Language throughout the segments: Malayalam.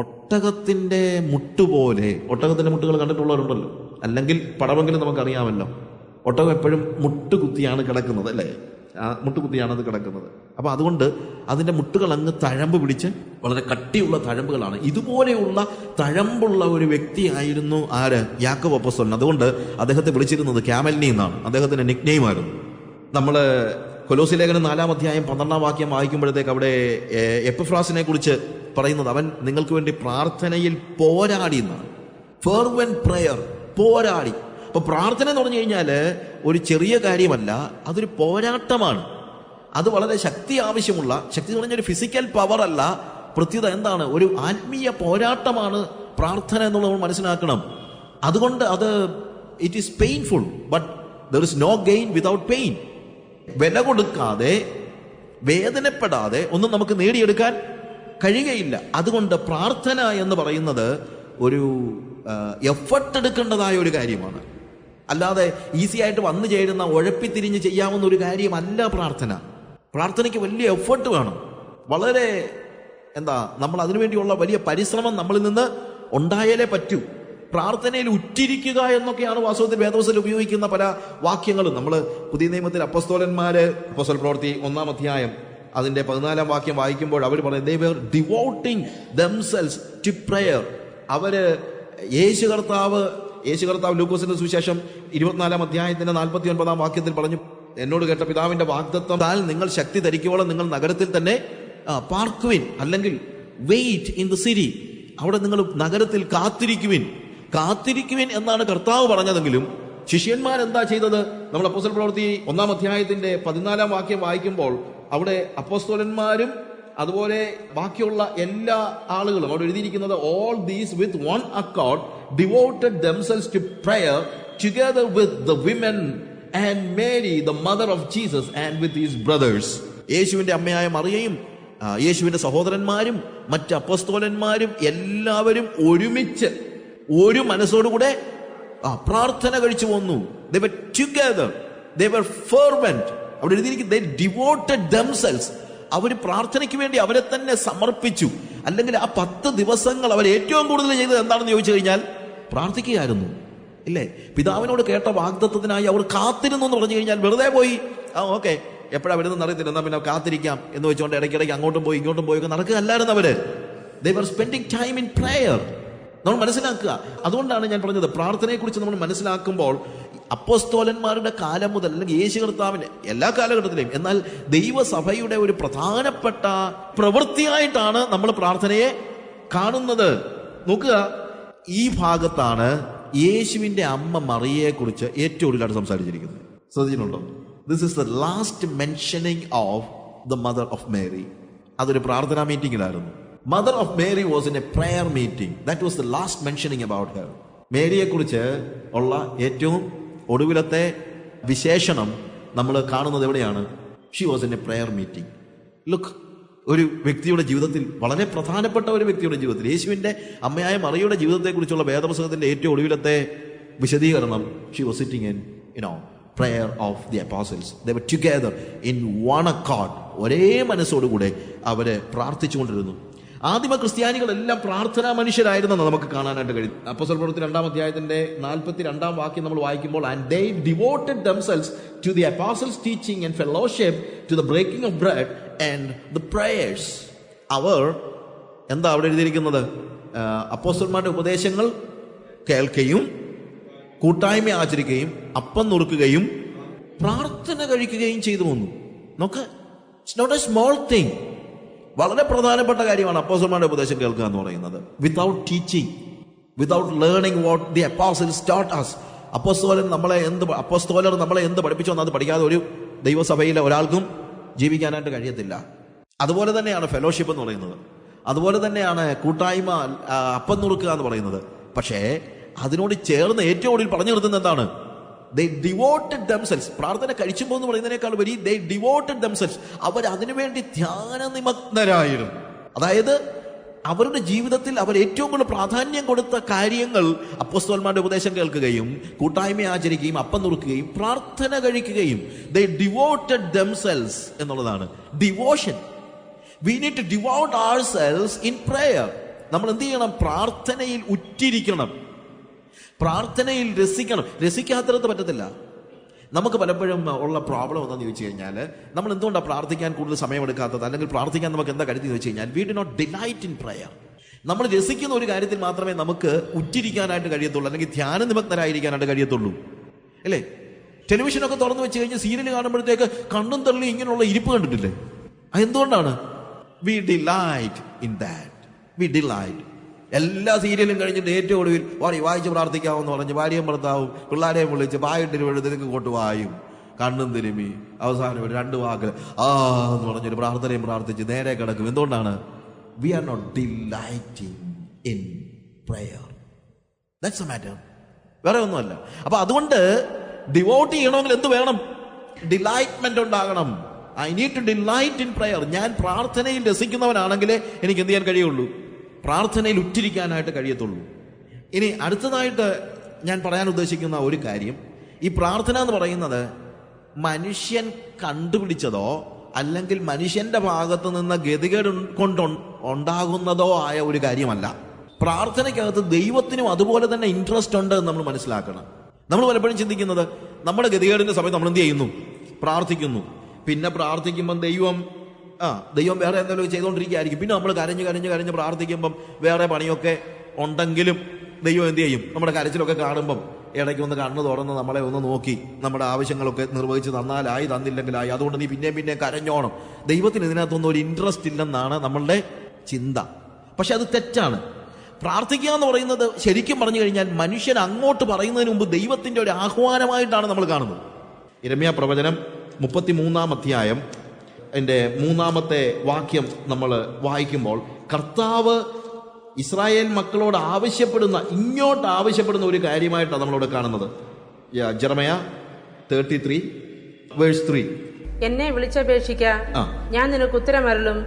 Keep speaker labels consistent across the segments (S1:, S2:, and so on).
S1: ഒട്ടകത്തിന്റെ മുട്ടുപോലെ. ഒട്ടകത്തിന്റെ മുട്ടുകൾ കണ്ടിട്ടുള്ളവരുണ്ടല്ലോ, അല്ലെങ്കിൽ പടമെങ്കിലും നമുക്കറിയാമല്ലോ. ഒട്ടകം എപ്പോഴും മുട്ടുകുത്തിയാണ് കിടക്കുന്നത്, അല്ലേ? മുട്ടുകുത്തിയാണ് അത് കിടക്കുന്നത്. അപ്പൊ അതുകൊണ്ട് അതിന്റെ മുട്ടുകൾ അങ്ങ് തഴമ്പ് പിടിച്ച് വളരെ കട്ടിയുള്ള തഴമ്പുകളാണ്. ഇതുപോലെയുള്ള തഴമ്പുള്ള ഒരു വ്യക്തിയായിരുന്നു ആര്? യാക്കോബ് അപ്പോസ്തലൻ. അതുകൊണ്ട് അദ്ദേഹത്തെ വിളിച്ചിരുന്നത് ക്യാമൽനി എന്നാണ്. അദ്ദേഹത്തിന്റെ നിക്നെയിം ആയിരുന്നു. നമ്മള് കൊലോസി ലേഖനം 4-ാം അധ്യായം 12-ാം വാക്യം വായിക്കുമ്പോഴത്തേക്ക് അവിടെ എപ്പഫ്രാസിനെ കുറിച്ച് പറയുന്നത് അവൻ നിങ്ങൾക്ക് വേണ്ടി പ്രാർത്ഥനയിൽ പോരാടി എന്നാണ്. ഫെർവെന്റ് പ്രയർ, പോരാടി. അപ്പൊ പ്രാർത്ഥന എന്ന് പറഞ്ഞു കഴിഞ്ഞാല് ഒരു ചെറിയ കാര്യമല്ല, അതൊരു പോരാട്ടമാണ്. അത് വളരെ ശക്തി ആവശ്യമുള്ള, ശക്തി എന്ന് പറഞ്ഞാൽ ഒരു ഫിസിക്കൽ പവർ അല്ല, പ്രത്യേകത എന്താണ്? ഒരു ആത്മീയ പോരാട്ടമാണ് പ്രാർത്ഥന എന്നുള്ളത് നമ്മൾ മനസ്സിലാക്കണം. അതുകൊണ്ട് അത് it is painful, but there is no gain without pain. വില കൊടുക്കാതെ, വേദനപ്പെടാതെ ഒന്നും നമുക്ക് നേടിയെടുക്കാൻ കഴിയുകയില്ല. അതുകൊണ്ട് പ്രാർത്ഥന എന്ന് പറയുന്നത് ഒരു എഫർട്ട് എടുക്കേണ്ടതായ ഒരു കാര്യമാണ്. അല്ലാതെ ഈസി ആയിട്ട് വന്നു ചേരുന്ന, ഉഴപ്പിത്തിരിഞ്ഞ് ചെയ്യാവുന്ന ഒരു കാര്യമല്ല പ്രാർത്ഥന. പ്രാർത്ഥനയ്ക്ക് വലിയ എഫർട്ട് വേണം. വളരെ നമ്മൾ അതിനുവേണ്ടിയുള്ള വലിയ പരിശ്രമം നമ്മളിൽ നിന്ന് ഉണ്ടായാലേ പറ്റൂ. പ്രാർത്ഥനയിൽ ഉറ്റിരിക്കുക എന്നൊക്കെയാണ് വാസ്തവത്തിൽ വേദപുസ്തകത്തിൽ ഉപയോഗിക്കുന്ന പല വാക്യങ്ങളും. നമ്മൾ പുതിയ നിയമത്തിൽ അപ്പോസ്തലന്മാര്, അപ്പോസ്തല പ്രവൃത്തി 1-ാം അധ്യായം അതിന്റെ 14-ാം വാക്യം വായിക്കുമ്പോൾ അവർ പറയുന്നത് they were devoting themselves to prayer. അവര് യേശു കർത്താവ് ലൂക്കോസിന്റെ സുവിശേഷം 24-ാം അധ്യായത്തിന്റെ 49-ാം വാക്യത്തിൽ പറഞ്ഞു, എന്നോട് കേട്ട പിതാവിന്റെ വാഗ്ദത്തത്താൽ നിങ്ങൾ ശക്തി ധരിക്കുവോളം നിങ്ങൾ നഗരത്തിൽ തന്നെ പാർക്കുവിൻ, അല്ലെങ്കിൽ വെയിറ്റ് ഇൻ ദ സിറ്റി. അവിടെ നിങ്ങൾ നഗരത്തിൽ കാത്തിരിക്കുവിൻ എന്നാണ് കർത്താവ് പറഞ്ഞതെങ്കിലും ശിഷ്യന്മാർ എന്താ ചെയ്തത്? നമ്മൾ അപ്പോസ്തല പ്രവൃത്തി 1-ാം അധ്യായത്തിന്റെ 14-ാം വാക്യം വായിക്കുമ്പോൾ അവിടെ അപ്പോസ്തലന്മാരും അതുപോലെ ബാക്കിയുള്ള എല്ലാ ആളുകളും അവിടെ എഴുതിയിരിക്കുന്നത് all these with one accord devoted themselves to prayer together with the women and Mary the mother of Jesus and with his brothers. യേശുവിന്റെ അമ്മയായ മറിയയും യേശുവിന്റെ സഹോദരന്മാരും മറ്റ് അപ്പോസ്തലന്മാരും എല്ലാവരും ഒരുമിച്ച് ഒരു മനസ്സോടുകൂടെ പ്രാർത്ഥന കഴിച്ചു വന്നു. They were together, they were fervent. അവിടെ എഴുതിയിരിക്കുന്നത് they devoted themselves. അവർ പ്രാർത്ഥനയ്ക്ക് വേണ്ടി അവരെ തന്നെ സമർപ്പിച്ചു. അല്ലെങ്കിൽ ആ 10 ദിവസങ്ങൾ അവർ ഏറ്റവും കൂടുതൽ ചെയ്തത് എന്താണെന്ന് ചോദിച്ചു കഴിഞ്ഞാൽ പ്രാർത്ഥിക്കുകയായിരുന്നു, ഇല്ലേ? പിതാവിനോട് കേട്ട വാഗ്ദത്തത്തിനായി അവർ കാത്തിരുന്നു എന്ന് പറഞ്ഞു കഴിഞ്ഞാൽ വെറുതെ പോയി ഓക്കെ എപ്പോഴാ വരുന്നത് അറിയത്തില്ല, എന്നാ പിന്നെ കാത്തിരിക്കാം എന്ന് വെച്ചുകൊണ്ട് ഇടയ്ക്കിടയ്ക്ക് അങ്ങോട്ടും പോയി ഇങ്ങോട്ടും പോയി ഒക്കെ നടക്കുകയല്ലായിരുന്നു അവര്. They were spending time in prayer. നമ്മൾ മനസ്സിലാക്കുക. അതുകൊണ്ടാണ് ഞാൻ പറഞ്ഞത്, പ്രാർത്ഥനയെക്കുറിച്ച് നമ്മൾ മനസ്സിലാക്കുമ്പോൾ അപ്പോസ്തലന്മാരുടെ കാലം മുതൽ, അല്ലെങ്കിൽ യേശു കർത്താവിന്റെ എല്ലാ കാലഘട്ടത്തിലെയും, എന്നാൽ ദൈവസഭയുടെ ഒരു പ്രധാനപ്പെട്ട പ്രവൃത്തിയായിട്ടാണ് നമ്മൾ പ്രാർത്ഥനയെ കാണുന്നത്. നോക്കുക, ഈ ഭാഗത്താണ് യേശുവിന്റെ അമ്മ മറിയയെ കുറിച്ച് ഏറ്റവും കൂടുതലായിട്ട് സംസാരിച്ചിരിക്കുന്നത്. ശ്രദ്ധിച്ചിട്ടുണ്ടോ? This is the last mentioning of the mother of Mary. അതൊരു പ്രാർത്ഥനാ മീറ്റിംഗിലായിരുന്നു. Mother of Mary was in a prayer meeting. That was the last mentioning about her. മേരിയെ കുറിച്ച് ഉള്ള ഏറ്റവും ഒടുവിലത്തെ വിശേഷണം നമ്മൾ കാണുന്നത് എവിടെയാണ്? She was in a prayer meeting. Look, ഒരു വ്യക്തിയുടെ ജീവിതത്തിൽ, വളരെ പ്രധാനപ്പെട്ട ഒരു വ്യക്തിയുടെ ജീവിതത്തിൽ, യേശുവിന്റെ അമ്മയായ മറിയയുടെ ജീവിതത്തെക്കുറിച്ചുള്ള വേദപുസ്തകത്തിന്റെ ഏറ്റവും ഒടുവിലത്തെ വിശദീകരണം, she was sitting in prayer of the apostles. They were together in one accord. ഒരേ മനസ്സോടുകൂടെ അവര് പ്രാർത്ഥിച്ചുകൊണ്ടിരുന്നു. ആദിമ ക്രിസ്ത്യാനികളെല്ലാം പ്രാർത്ഥനാ മനുഷ്യരായിരുന്നെന്ന് നമുക്ക് കാണാനായിട്ട് കഴിയും. അപ്പോസ്തല പ്രവൃത്തി 2-ാം അധ്യായത്തിന്റെ 42-ാം വാക്യം നമ്മൾ വായിക്കുമ്പോൾ and they devoted themselves to the apostles' teaching and fellowship, to the breaking of bread and the prayers. അവർ എന്താ അവിടെ എഴുതിയിരിക്കുന്നത്? അപ്പോസ്തലന്മാരുടെ ഉപദേശങ്ങൾ കേൾക്കുകയും കൂട്ടായ്മ ആചരിക്കുകയും അപ്പം നുറുക്കുകയും പ്രാർത്ഥന കഴിക്കുകയും ചെയ്തു വന്നു. നോക്ക്, it's not a small thing. വളരെ പ്രധാനപ്പെട്ട കാര്യമാണ് അപ്പോസ്തലന്മാരുടെ ഉപദേശം കേൾക്കുക എന്ന് പറയുന്നത്. Without teaching, without learning what the apostles taught us. അപ്പോസ്തലർ നമ്മളെ എന്ത് പഠിപ്പിച്ചു വന്നാൽ അത് പഠിക്കാതെ ഒരു ദൈവസഭയിലെ ഒരാൾക്കും ജീവിക്കാനായിട്ട് കഴിയത്തില്ല. അതുപോലെ തന്നെയാണ് ഫെലോഷിപ്പ് എന്ന് പറയുന്നത്. അതുപോലെ തന്നെയാണ് കൂട്ടായ്മ, അപ്പം നുറുക്കുക എന്ന് പറയുന്നത്. പക്ഷേ അതിനോട് ചേർന്ന് ഏറ്റവും കൂടുതൽ പറഞ്ഞു നിർത്തുന്നത് എന്താണ്? They devoted themselves. പ്രാർത്ഥന കഴിച്ചുമ്പോൾ എന്ന് പറയുന്നതിനേക്കാൾ വരി they devoted themselves. അവർ അതിനുവേണ്ടി ധ്യാന നിമഗ്നരായിരുന്നു. അതായത് അവരുടെ ജീവിതത്തിൽ അവർ ഏറ്റവും കൂടുതൽ പ്രാധാന്യം കൊടുത്ത കാര്യങ്ങൾ അപ്പോസ്തലന്മാരുടെ ഉപദേശം കേൾക്കുകയും കൂട്ടായ്മ ആചരിക്കുകയും അപ്പം നുറുക്കുകയും പ്രാർത്ഥന കഴിക്കുകയും. They devoted themselves എന്നുള്ളതാണ് devotion. We need to devote ourselves in prayer. നമ്മൾ എന്ത് ചെയ്യണം? പ്രാർത്ഥനയിൽ ഉറ്റിരിക്കണം, പ്രാർത്ഥനയിൽ രസിക്കണം. രസിക്കാത്തടത്ത് പറ്റത്തില്ല. നമുക്ക് പലപ്പോഴും ഉള്ള പ്രോബ്ലം എന്താണെന്ന് ചോദിച്ചു കഴിഞ്ഞാൽ, നമ്മൾ എന്തുകൊണ്ടാണ് പ്രാർത്ഥിക്കാൻ കൂടുതൽ സമയമെടുക്കാത്തത്, അല്ലെങ്കിൽ പ്രാർത്ഥിക്കാൻ നമുക്ക് എന്താ കരുതി എന്ന് വെച്ച് കഴിഞ്ഞാൽ, we do not delight in prayer. നമ്മൾ രസിക്കുന്ന ഒരു കാര്യത്തിൽ മാത്രമേ നമുക്ക് ഉറ്റിരിക്കാനായിട്ട് കഴിയത്തുള്ളൂ, അല്ലെങ്കിൽ ധ്യാന നിമഗ്നരായിരിക്കാനായിട്ട് കഴിയത്തുള്ളൂ, അല്ലേ? ടെലിവിഷനൊക്കെ തുറന്നു വെച്ച് കഴിഞ്ഞ് സീരിയൽ കാണുമ്പോഴത്തേക്ക് കണ്ണും തള്ളി ഇങ്ങനെയുള്ള ഇരിപ്പ് കണ്ടിട്ടില്ലേ? എന്തുകൊണ്ടാണ്? We delight in that. We delight. എല്ലാ സീരിയലും കഴിഞ്ഞിട്ട് ഏറ്റവും ഒടുവിൽ വായിച്ച് പ്രാർത്ഥിക്കാമെന്ന് പറഞ്ഞ് ഭാര്യയും ഭർത്താവും പിള്ളേരെയും വിളിച്ച് വായിട്ടൊരു വെഴുതിലേക്ക് കൊണ്ട് വായും, കണ്ണും തിരുമ്മി അവസാനം 2 വാക്ക് എന്ന് പറഞ്ഞൊരു പ്രാർത്ഥനയും പ്രാർത്ഥിച്ച് നേരെ കിടക്കും. എന്തുകൊണ്ടാണ്? We are not delighting in prayer. That's a matter, വേറെ ഒന്നുമല്ല. അപ്പൊ അതുകൊണ്ട് ഡിവോട്ട് ചെയ്യണമെങ്കിൽ എന്ത് വേണം? ഡിലൈറ്റ്മെന്റ് ഉണ്ടാകണം. I need to delight in prayer. ഞാൻ പ്രാർത്ഥനയിൽ രസിക്കുന്നവനാണെങ്കിലേ എനിക്ക് എന്ത് ചെയ്യാൻ കഴിയുള്ളൂ? പ്രാർത്ഥനയിൽ ഉറ്റിരിക്കാനായിട്ട് കഴിയത്തുള്ളൂ. ഇനി അടുത്തതായിട്ട് ഞാൻ പറയാൻ ഉദ്ദേശിക്കുന്ന ഒരു കാര്യം, ഈ പ്രാർത്ഥന എന്ന് പറയുന്നത് മനുഷ്യൻ കണ്ടുപിടിച്ചതോ അല്ലെങ്കിൽ മനുഷ്യന്റെ ഭാഗത്ത് നിന്ന് ഗതികേട് കൊണ്ട് ഉണ്ടാകുന്നതോ ആയ ഒരു കാര്യമല്ല. പ്രാർത്ഥനയ്ക്കകത്ത് ദൈവത്തിനും അതുപോലെ തന്നെ ഇൻട്രസ്റ്റ് ഉണ്ട് എന്ന് നമ്മൾ മനസ്സിലാക്കണം. നമ്മൾ പലപ്പോഴും ചിന്തിക്കുന്നത്, നമ്മുടെ ഗതികേടിന്റെ സമയത്ത് നമ്മൾ എന്ത് ചെയ്യുന്നു? പ്രാർത്ഥിക്കുന്നു. പിന്നെ പ്രാർത്ഥിക്കുമ്പം ദൈവം വേറെ എന്തെങ്കിലും ചെയ്തുകൊണ്ടിരിക്കുകയായിരിക്കും. പിന്നെ നമ്മൾ കരഞ്ഞ് പ്രാർത്ഥിക്കുമ്പം വേറെ പണിയൊക്കെ ഉണ്ടെങ്കിലും ദൈവം എന്ത് ചെയ്യും? നമ്മുടെ കരച്ചിലൊക്കെ കാണുമ്പം ഇടയ്ക്ക് ഒന്ന് കണ്ണ് തുറന്ന് നമ്മളെ ഒന്ന് നോക്കി നമ്മുടെ ആവശ്യങ്ങളൊക്കെ നിർവഹിച്ച് തന്നാലായി, തന്നില്ലെങ്കിലായി, അതുകൊണ്ട് നീ പിന്നെ കരഞ്ഞോണം. ദൈവത്തിന് ഇതിനകത്തൊന്നും ഒരു ഇൻട്രസ്റ്റ് ഇല്ലെന്നാണ് നമ്മളുടെ ചിന്ത. പക്ഷെ അത് തെറ്റാണ്. പ്രാർത്ഥിക്കുക എന്ന് പറയുന്നത് ശരിക്കും പറഞ്ഞു കഴിഞ്ഞാൽ മനുഷ്യൻ അങ്ങോട്ട് പറയുന്നതിന് മുമ്പ് ദൈവത്തിന്റെ ഒരു ആഹ്വാനമായിട്ടാണ് നമ്മൾ കാണുന്നത്. യിരെമ്യാ പ്രവചനം 33-ാം അധ്യായം അതിന്റെ 3-ാമത്തെ വാക്യം നമ്മൾ വായിക്കുമ്പോൾ, കർത്താവ് ഇസ്രായേൽ മക്കളോട് ഇങ്ങോട്ട് ആവശ്യപ്പെടുന്ന ഒരു കാര്യമായിട്ടാണ് നമ്മളിവിടെ കാണുന്നത്. ജെറമ്യാ 33:3.
S2: എന്നെ വിളിച്ചപേക്ഷിക്ക, ഞാൻ നിനക്ക് ഉത്തരമരുളും.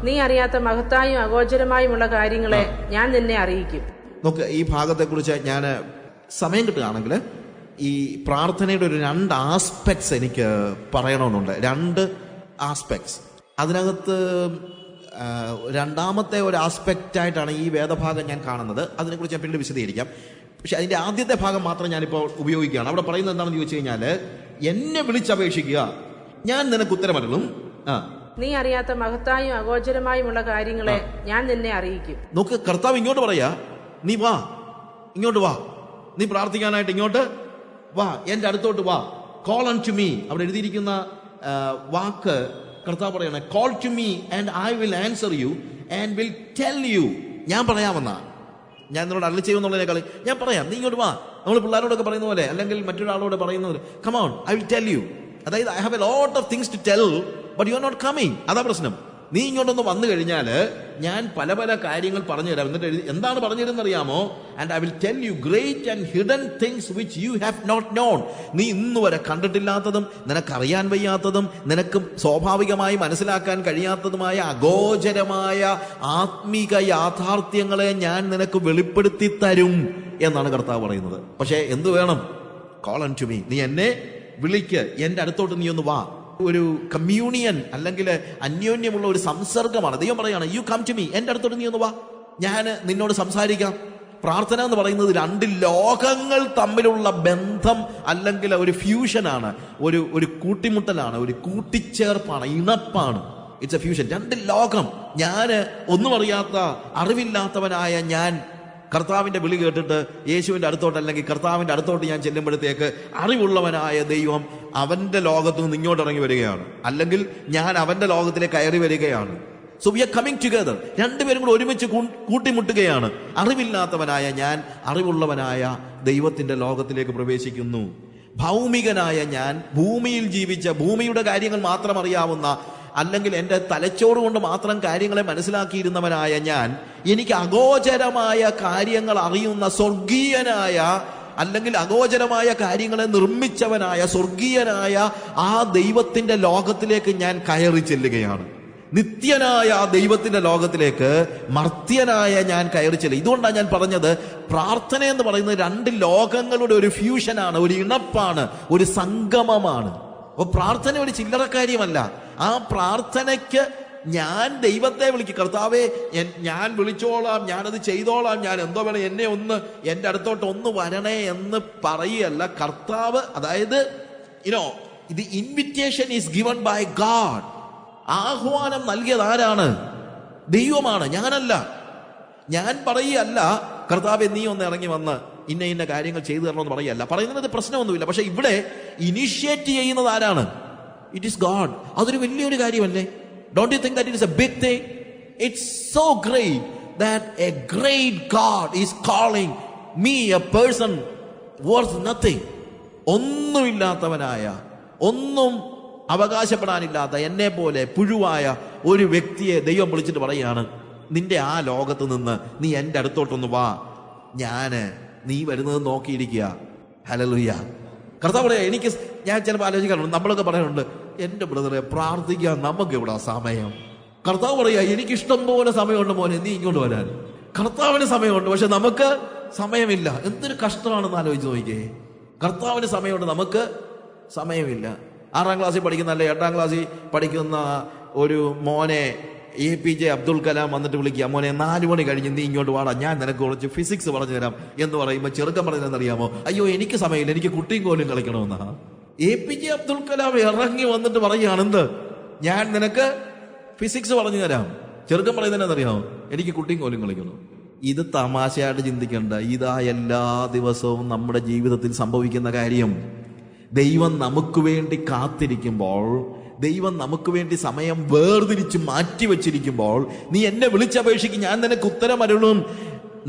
S2: നീ അറിയാത്ത മഹത്തായും അഗോചരമായുമുള്ള കാര്യങ്ങളെ ഞാൻ നിന്നെ അറിയിക്കും.
S1: നോക്ക്, ഈ ഭാഗത്തെ കുറിച്ച് ഞാൻ സമയം കിട്ടുകയാണെങ്കിൽ ഈ പ്രാർത്ഥനയുടെ ഒരു 2 ആസ്പെക്ട്സ് എനിക്ക് പറയണമെന്നുണ്ട്. 2 ആസ്പെക്ട്സ്. അതിനകത്ത് 2ാമത്തെ ഒരു ആസ്പെക്റ്റ് ആയിട്ടാണ് ഈ വേദഭാഗം ഞാൻ കാണുന്നത്. അതിനെക്കുറിച്ച് ഞാൻ പിന്നീട് വിശദീകരിക്കാം. പക്ഷെ അതിന്റെ ആദ്യത്തെ ഭാഗം മാത്രം ഞാനിപ്പോൾ ഉപയോഗിക്കുകയാണ്. അവിടെ പറയുന്നത് എന്താണെന്ന് ചോദിച്ചു കഴിഞ്ഞാൽ, എന്നെ വിളിച്ചപേക്ഷിക്കുക, ഞാൻ നിനക്ക് ഉത്തരമരുളും.
S2: നീ അറിയാത്ത മഹത്തായും അഗോചരമായുമുള്ള കാര്യങ്ങളെ ഞാൻ നിന്നെ അറിയിക്കും.
S1: നോക്ക്, കർത്താവ് ഇങ്ങോട്ട് പറയാ, നീ വാ, ഇങ്ങോട്ട് വാ, നീ പ്രാർത്ഥിക്കാനായിട്ട് ഇങ്ങോട്ട് വാ, എന്റെ അടുത്തോട്ട് വാ. Call on to me. അവിടെ എഴുതിയിരിക്കുന്ന വാക്ക് കർത്താവ് പറയണേ, call to me and I will answer you and will tell you. ഞാൻ പറയാമെന്നാ, ഞാൻ നിന്നോട് അരുളി ചെയ്യുമെന്നുള്ളതിനേക്കാൾ ഞാൻ പറയാം, നീ ഇങ്ങോട്ട് വാ. നമ്മൾ പിള്ളേരോടൊക്കെ പറയുന്ന പോലെ, അല്ലെങ്കിൽ മറ്റൊരാളോട് പറയുന്നത്, come on, I will tell you. അതായത് I have a lot of things to tell, but you are not coming. അതാ പ്രശ്നം. നീ ഇങ്ങോട്ടൊന്ന് വന്നു കഴിഞ്ഞാൽ ഞാൻ പല കാര്യങ്ങൾ പറഞ്ഞുതരാം. എന്നിട്ട് എന്താണ് പറഞ്ഞിരുന്നറിയാമോ? And I will tell you great and hidden things which you have not known. നീ ഇന്ന് വരെ കണ്ടിട്ടില്ലാത്തതും നിനക്കറിയാൻ വയ്യാത്തതും നിനക്ക് സ്വാഭാവികമായി മനസ്സിലാക്കാൻ കഴിയാത്തതുമായ അഗോചരമായ ആത്മീക യാഥാർത്ഥ്യങ്ങളെ ഞാൻ നിനക്ക് വെളിപ്പെടുത്തി തരും എന്നാണ് കർത്താവ് പറയുന്നത്. പക്ഷേ എന്ത് വേണം? Call on to me. നീ എന്നെ വിളിക്ക്, എന്റെ അടുത്തോട്ട് നീ ഒന്ന് വാ. ഒരു കമ്മ്യൂണിയൻ അല്ലെങ്കിൽ അന്യോന്യമുള്ള ഒരു സംസർഗമാണ്. ദൈവം പറയാണ്, യു കം ടു മീ, എന്റെ അടുത്തോട്ട് നീ ഒന്ന് വാ, ഞാൻ നിന്നോട് സംസാരിക്കാം. പ്രാർത്ഥന എന്ന് പറയുന്നത് 2 ലോകങ്ങൾ തമ്മിലുള്ള ബന്ധം അല്ലെങ്കിൽ ഒരു ഫ്യൂഷനാണ്, ഒരു കൂട്ടിമുട്ടലാണ്, ഒരു കൂട്ടിച്ചേർപ്പാണ്, ഇണപ്പാണ്. It's a fusion. 2 ലോകം. ഞാൻ ഒന്നും അറിയാത്ത അറിവില്ലാത്തവനായ ഞാൻ കർത്താവിന്റെ വിളി കേട്ടിട്ട് യേശുവിന്റെ അടുത്തോട്ട് അല്ലെങ്കിൽ കർത്താവിന്റെ അടുത്തോട്ട് ഞാൻ ചെല്ലുമ്പോഴത്തേക്ക് അറിവുള്ളവനായ ദൈവം അവന്റെ ലോകത്ത് നിന്ന് ഇങ്ങോട്ട് ഇറങ്ങി വരികയാണ്, അല്ലെങ്കിൽ ഞാൻ അവന്റെ ലോകത്തിലേക്ക് കയറി വരികയാണ്. So we are coming together. 2 പേരും കൂടെ ഒരുമിച്ച് കൂട്ടിമുട്ടുകയാണ്. അറിവില്ലാത്തവനായ ഞാൻ അറിവുള്ളവനായ ദൈവത്തിന്റെ ലോകത്തിലേക്ക് പ്രവേശിക്കുന്നു. ഭൗമികനായ ഞാൻ, ഭൂമിയിൽ ജീവിച്ച, ഭൂമിയുടെ കാര്യങ്ങൾ മാത്രം അറിയാവുന്ന, അല്ലെങ്കിൽ എൻ്റെ തലച്ചോറ് കൊണ്ട് മാത്രം കാര്യങ്ങളെ മനസ്സിലാക്കിയിരുന്നവനായ ഞാൻ, എനിക്ക് അഗോചരമായ കാര്യങ്ങൾ അറിയുന്ന സ്വർഗീയനായ, അല്ലെങ്കിൽ അഗോചരമായ കാര്യങ്ങളെ നിർമ്മിച്ചവനായ സ്വർഗീയനായ ആ ദൈവത്തിന്റെ ലോകത്തിലേക്ക് ഞാൻ കയറി ചെല്ലുകയാണ്. നിത്യനായ ആ ദൈവത്തിന്റെ ലോകത്തിലേക്ക് മർത്യനായ ഞാൻ കയറി ചെല്ലും. ഇതുകൊണ്ടാണ് ഞാൻ പറഞ്ഞത്, പ്രാർത്ഥന എന്ന് പറയുന്നത് 2 ലോകങ്ങളുടെ ഒരു ഫ്യൂഷനാണ്, ഒരു ഇണപ്പാണ്, ഒരു സംഗമമാണ്. അപ്പൊ പ്രാർത്ഥന ഒരു ചില്ലറ കാര്യമല്ല. ആ പ്രാർത്ഥനയ്ക്ക് ഞാൻ ദൈവത്തെ വിളിക്കും, കർത്താവേ ഞാൻ വിളിച്ചോളാം, ഞാനത് ചെയ്തോളാം, ഞാൻ എന്തോ വേണം, എന്നെ ഒന്ന് എൻ്റെ അടുത്തോട്ട് ഒന്ന് വരണേ എന്ന് പറയല്ല കർത്താവ്. അതായത് the invitation is given by God. ആഹ്വാനം നൽകിയത് ആരാണ്? ദൈവമാണ്, ഞാനല്ല. ഞാൻ പറയല്ല കർത്താവെ നീ ഒന്ന് ഇറങ്ങി വന്ന് ഇന്ന ഇന്ന കാര്യങ്ങൾ ചെയ്തു തരണമെന്ന് പറയല്ല. പറയുന്നത് പ്രശ്നമൊന്നുമില്ല. പക്ഷെ ഇവിടെ ഇനിഷ്യേറ്റ് ചെയ്യുന്നത് ആരാണ്? It is God. അതൊരു വലിയൊരു കാര്യമല്ലേ? Don't you think that it is a big thing? It's so great that a great God is calling me, a person worth nothing, ഒന്നുമില്ലാത്തവനായ, ഒന്നും അവകാശപ്പെടാനില്ലാത്ത എന്നെ പോലെ പുഴുവായ ഒരു വ്യക്തിയെ ദൈവം വിളിച്ചിട്ട് പറയാണ്, നിന്റെ ആ ലോകത്ത് നിന്ന് നീ എൻ്റെ അടുത്തോട്ടൊന്ന് വാ, നീ വരുന്നത് നോക്കിയിരിക്കുക. ഹല്ലേലൂയ. കർത്താവ് പറയാ, ഞാൻ ചിലപ്പോൾ ആലോചിക്കാറുണ്ട്, നമ്മളൊക്കെ പറയാറുണ്ട്, എൻ്റെ ബ്രദറെ പ്രാർത്ഥിക്കാൻ നമുക്ക് ഇവിടെ സമയം. കർത്താവ് പറയാ, എനിക്കിഷ്ടം പോലെ സമയമുണ്ട് മോനെ, നീ ഇങ്ങോട്ട് വരാൻ. കർത്താവിന് സമയമുണ്ട്, പക്ഷെ നമുക്ക് സമയമില്ല. എന്തൊരു കഷ്ടമാണെന്ന് ആലോചിച്ച് നോക്കിയേ. കർത്താവിന് സമയമുണ്ട്, നമുക്ക് സമയമില്ല. 6ാം ക്ലാസ്സിൽ പഠിക്കുന്ന അല്ലെ 8ാം ക്ലാസ്സിൽ പഠിക്കുന്ന ഒരു മോനെ APJ അബ്ദുൽ കലാം വന്നിട്ട് വിളിക്കുക, മോനെ 4 മണി കഴിഞ്ഞ് നീ ഇങ്ങോട്ട് വാടാ, ഞാൻ നിനക്ക് കുറച്ച് ഫിസിക്സ് പറഞ്ഞു തരാം എന്ന് പറയുമ്പോൾ ചെറുക്കൻ പറഞ്ഞതെന്നറിയാമോ? അയ്യോ എനിക്ക് സമയമില്ല, എനിക്ക് കുട്ടിയും കോലും കളിക്കണമെന്നാ. APJ അബ്ദുൽ കലാം ഇറങ്ങി വന്നിട്ട് പറയുകയാണ്, എന്ത്, ഞാൻ നിനക്ക് ഫിസിക്സ് പറഞ്ഞു തരാം. ചെറുക്കൻ പറയുന്നതെന്നറിയാമോ? എനിക്ക് കുട്ടിയും കോലും കളിക്കണം. ഇത് തമാശയായിട്ട് ചിന്തിക്കേണ്ട, ഇതാ എല്ലാ ദിവസവും നമ്മുടെ ജീവിതത്തിൽ സംഭവിക്കുന്ന കാര്യം. ദൈവം നമുക്ക് വേണ്ടി കാത്തിരിക്കുമ്പോൾ, ദൈവം നമുക്ക് വേണ്ടി സമയം വേർതിരിച്ച് മാറ്റിവെച്ചിരിക്കുമ്പോൾ, നീ എന്നെ വിളിച്ചപേക്ഷിക്കും, ഞാൻ നിനക്ക് ഉത്തരം അരുളും.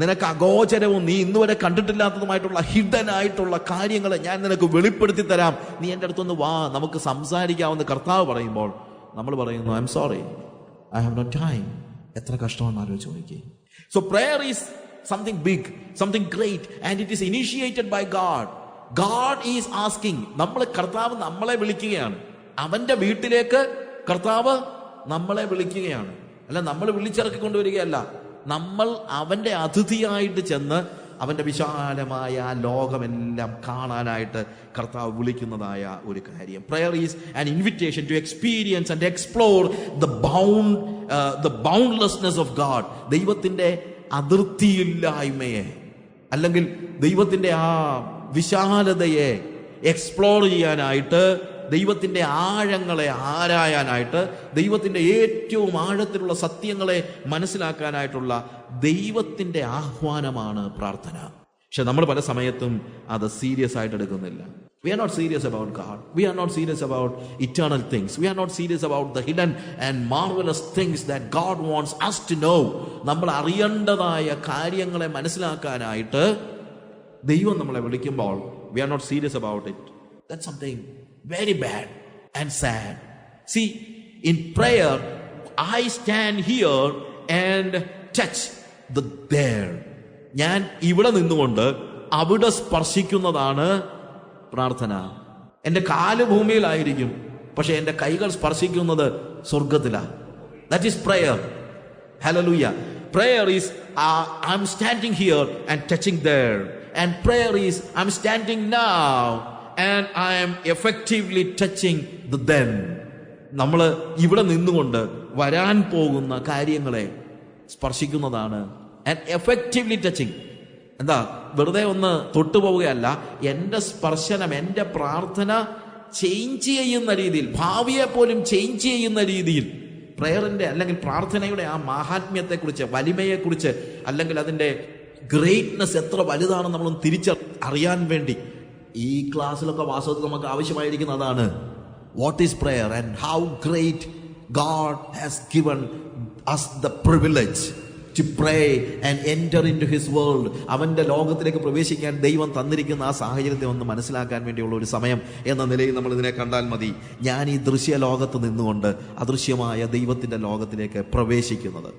S1: നിനക്ക് അഗോചരവും നീ ഇന്നുവരെ കണ്ടിട്ടില്ലാത്തതുമായിട്ടുള്ള ഹിഡൻ ആയിട്ടുള്ള കാര്യങ്ങളെ ഞാൻ നിനക്ക് വെളിപ്പെടുത്തി തരാം. നീ എൻ്റെ അടുത്തൊന്ന് വാ, നമുക്ക് സംസാരിക്കാമെന്ന് കർത്താവ് പറയുമ്പോൾ നമ്മൾ പറയുന്നു, I am sorry, I have no time. എത്ര കഷ്ടമാണെന്ന് ആലോചിച്ച് നോക്കിയേ. So prayer is something big, something great, and it is initiated by God. God is asking. കർത്താവ് നമ്മളെ വിളിക്കുകയാണ്. അവന്റെ വീട്ടിലേക്ക് കർത്താവ് നമ്മളെ വിളിക്കുകയാണ്. അല്ല, നമ്മൾ വിളിച്ചിറക്കി കൊണ്ടുവരികയല്ല. നമ്മൾ അവന്റെ അതിഥിയായിട്ട് ചെന്ന് അവന്റെ വിശാലമായ ആ ലോകമെല്ലാം കാണാനായിട്ട് കർത്താവ് വിളിക്കുന്നതായ ഒരു കാര്യം. Prayer is an invitation to experience and explore the boundlessness of God. ദൈവത്തിന്റെ അതിർത്തിയില്ലായ്മയെ, അല്ലെങ്കിൽ ദൈവത്തിന്റെ ആ വിശാലതയെ എക്സ്പ്ലോർ ചെയ്യാനായിട്ട്, ദൈവത്തിന്റെ ആഴങ്ങളെ ആരായാനായിട്ട്, ദൈവത്തിന്റെ ഏറ്റവും ആഴത്തിലുള്ള സത്യങ്ങളെ മനസ്സിലാക്കാനായിട്ടുള്ള ദൈവത്തിന്റെ ആഹ്വാനമാണ് പ്രാർത്ഥന. പക്ഷെ നമ്മൾ പല സമയത്തും അത് സീരിയസ് ആയിട്ട് എടുക്കുന്നില്ല. We are not serious about God. We are not serious about eternal things. We are not serious about the hidden and marvelous things that God wants us to know. നമ്മൾ അറിയേണ്ടതായ കാര്യങ്ങളെ മനസ്സിലാക്കാനായിട്ട് ദൈവം നമ്മളെ വിളിക്കുമ്പോൾ we are not serious about it. That's something very bad and sad. See, in prayer, I stand here and touch there. ഞാൻ ഇവിടെ നിന്നുകൊണ്ട് അവിടെ സ്പർശിക്കുന്നതാണ് പ്രാർത്ഥന. എൻ്റെ കാല് ഭൂമിയിലായിരിക്കും, പക്ഷെ എൻ്റെ കൈകൾ സ്പർശിക്കുന്നത് സ്വർഗത്തിലാണ്. That is prayer. Hallelujah. Prayer is I'm standing here and touching there. And prayer is I'm standing now and I am effectively touching the then. നമ്മൾ ഇവിടെ നിന്നുകൊണ്ട് വരാൻ പോകുന്ന കാര്യങ്ങളെ സ്പർശിക്കുന്നതാണ് and effectively touching. എന്താ, വെറുതെ ഒന്ന് തൊട്ടുപോവുകയല്ല. എൻ്റെ സ്പർശനം, എൻ്റെ പ്രാർത്ഥന ചേഞ്ച് ചെയ്യുന്ന രീതിയിൽ, ഭാവിയെ പോലും ചേഞ്ച് ചെയ്യുന്ന രീതിയിൽ പ്രയറിന്റെ അല്ലെങ്കിൽ പ്രാർത്ഥനയുടെ ആ മഹാത്മ്യത്തെക്കുറിച്ച്, വലിമയെക്കുറിച്ച്, അല്ലെങ്കിൽ അതിൻ്റെ ഗ്രേറ്റ്നെസ് എത്ര വലുതാണെന്ന് നമ്മളൊന്ന് തിരിച്ചറിയാൻ വേണ്ടി ഈ ക്ലാസ്സിലൊക്കെ വാസ്തവത്തിൽ നമുക്ക് ആവശ്യമായിരിക്കുന്ന അതാണ്. What is prayer and how great God has given us the privilege to pray and enter into his world. അവന്റെ ലോകത്തിലേക്ക് പ്രവേശിക്കാൻ ദൈവം തന്നിരിക്കുന്ന ആ സാഹചര്യത്തെ ഒന്ന് മനസ്സിലാക്കാൻ വേണ്ടിയുള്ള ഒരു സമയം എന്ന നിലയിൽ നമ്മൾ ഇതിനെ കണ്ടാൽ മതി. ഞാൻ ഈ ദൃശ്യ ലോകത്ത് നിന്നുകൊണ്ട് അദൃശ്യമായ ദൈവത്തിന്റെ ലോകത്തിലേക്ക് പ്രവേശിക്കുന്നത്.